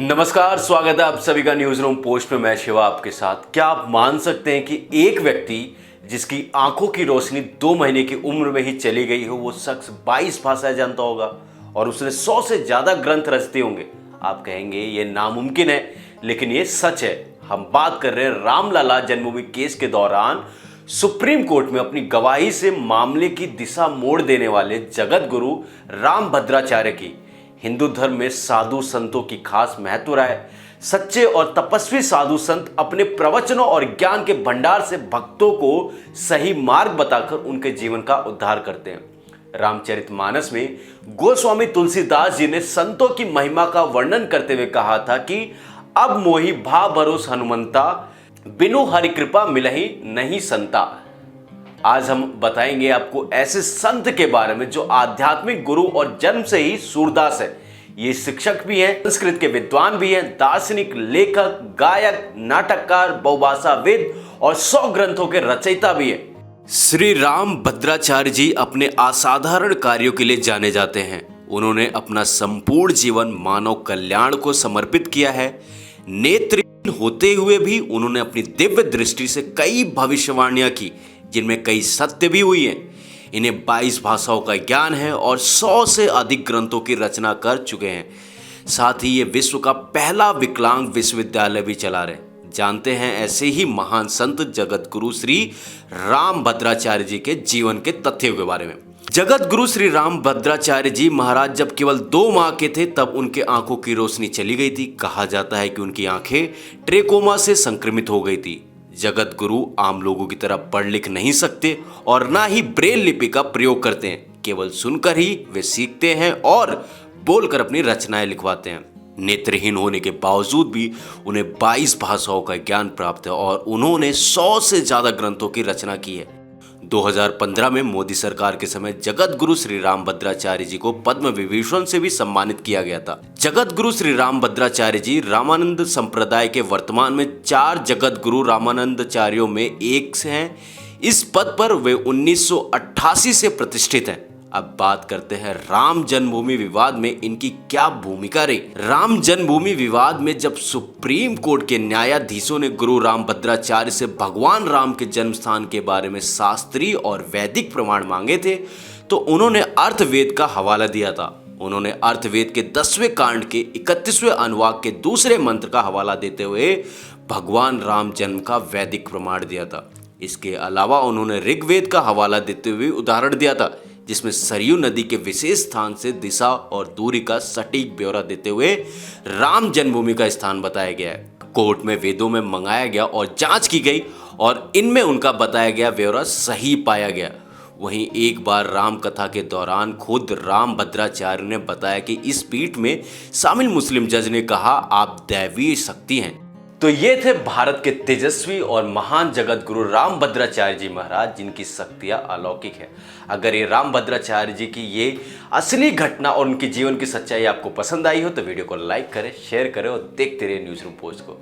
नमस्कार, स्वागत है आप सभी का न्यूज रूम पोस्ट में। मैं शिवा आपके साथ। क्या आप मान सकते हैं कि एक व्यक्ति जिसकी आंखों की रोशनी 2 महीने की उम्र में ही चली गई हो, वो शख्स 22 भाषाएं जानता होगा और उसने 100 से ज्यादा ग्रंथ रचते होंगे? आप कहेंगे ये नामुमकिन है, लेकिन ये सच है। हम बात कर रहे हैं रामलला जन्मभूमि केस के दौरान सुप्रीम कोर्ट में अपनी गवाही से मामले की दिशा मोड़ देने वाले जगत गुरु रामभद्राचार्य की। हिंदू धर्म में साधु संतों की खास महत्व रहा है। सच्चे और तपस्वी साधु संत अपने प्रवचनों और ज्ञान के भंडार से भक्तों को सही मार्ग बताकर उनके जीवन का उद्धार करते हैं। रामचरितमानस में गोस्वामी तुलसीदास जी ने संतों की महिमा का वर्णन करते हुए कहा था कि अब मोहि भा भरोस हनुमंता, बिनु हरि कृपा मिलहि नहीं संता। आज हम बताएंगे आपको ऐसे संत के बारे में जो आध्यात्मिक गुरु और जन्म से ही सूरदास है। ये शिक्षक भी हैं, संस्कृत के विद्वान भी हैं, दार्शनिक, लेखक, गायक, नाटककार, बहुभाषाविद और 100 ग्रंथों के रचयिता भी हैं। श्री रामभद्राचार्य जी अपने असाधारण कार्यों के लिए जाने जाते हैं। उन्होंने अपना संपूर्ण जीवन मानव कल्याण को समर्पित किया है। नेत्रहीन होते हुए भी उन्होंने अपनी दिव्य दृष्टि से कई भविष्यवाणियां की, जिनमें कई सत्य भी हुई हैं। इन्हें 22 भाषाओं का ज्ञान है और 100 से अधिक ग्रंथों की रचना कर चुके हैं। साथ ही ये विश्व का पहला विकलांग विश्वविद्यालय भी चला रहे। जानते हैं ऐसे ही महान संत जगत गुरु श्री रामभद्राचार्य जी के जीवन के तथ्यों के बारे में। जगत गुरु श्री रामभद्राचार्य जी महाराज जब केवल 2 माह के थे तब उनके आंखों की रोशनी चली गई थी। कहा जाता है कि उनकी आंखें ट्रेकोमा से संक्रमित हो गई थी। जगत गुरु आम लोगों की तरह पढ़ लिख नहीं सकते और ना ही ब्रेल लिपि का प्रयोग करते हैं। केवल सुनकर ही वे सीखते हैं और बोलकर अपनी रचनाएं लिखवाते हैं। नेत्रहीन होने के बावजूद भी उन्हें 22 भाषाओं का ज्ञान प्राप्त है और उन्होंने 100 से ज्यादा ग्रंथों की रचना की है। 2015 में मोदी सरकार के समय जगत गुरु श्री रामभद्राचार्य जी को पद्म विभूषण से भी सम्मानित किया गया था। जगत गुरु श्री रामभद्राचार्य जी रामानंद संप्रदाय के वर्तमान में 4 जगत गुरु रामानंदाचार्यों में एक से हैं। इस पद पर वे 1988 से प्रतिष्ठित हैं। अब बात करते हैं राम जन्मभूमि विवाद में इनकी क्या भूमिका रही। राम जन्मभूमि विवाद में जब सुप्रीम कोर्ट के न्यायाधीशों ने गुरु रामभद्राचार्य से भगवान राम के जन्म स्थान के बारे में शास्त्रीय और वैदिक प्रमाण मांगे थे, तो उन्होंने अर्थवेद का हवाला दिया था। उन्होंने अर्थवेद के 10वें कांड के 31वें अनुवाक के दूसरे मंत्र का हवाला देते हुए भगवान राम जन्म का वैदिक प्रमाण दिया था। इसके अलावा उन्होंने ऋग्वेद का हवाला देते हुए उदाहरण दिया था, जिसमें सरयू नदी के विशेष स्थान से दिशा और दूरी का सटीक ब्यौरा देते हुए राम जन्मभूमि का स्थान बताया गया है। कोर्ट में वेदों में मंगाया गया और जांच की गई और इनमें उनका बताया गया ब्यौरा सही पाया गया। वहीं एक बार राम कथा के दौरान खुद रामभद्राचार्य ने बताया कि इस पीठ में शामिल मुस्लिम जज ने कहा, आप दैवीय शक्ति हैं। तो ये थे भारत के तेजस्वी और महान जगत गुरु रामभद्राचार्य जी महाराज, जिनकी शक्तियां अलौकिक है। अगर ये रामभद्राचार्य जी की ये असली घटना और उनके जीवन की सच्चाई आपको पसंद आई हो तो वीडियो को लाइक करें, शेयर करें और देखते रहिए न्यूज़ रूम पोस्ट को।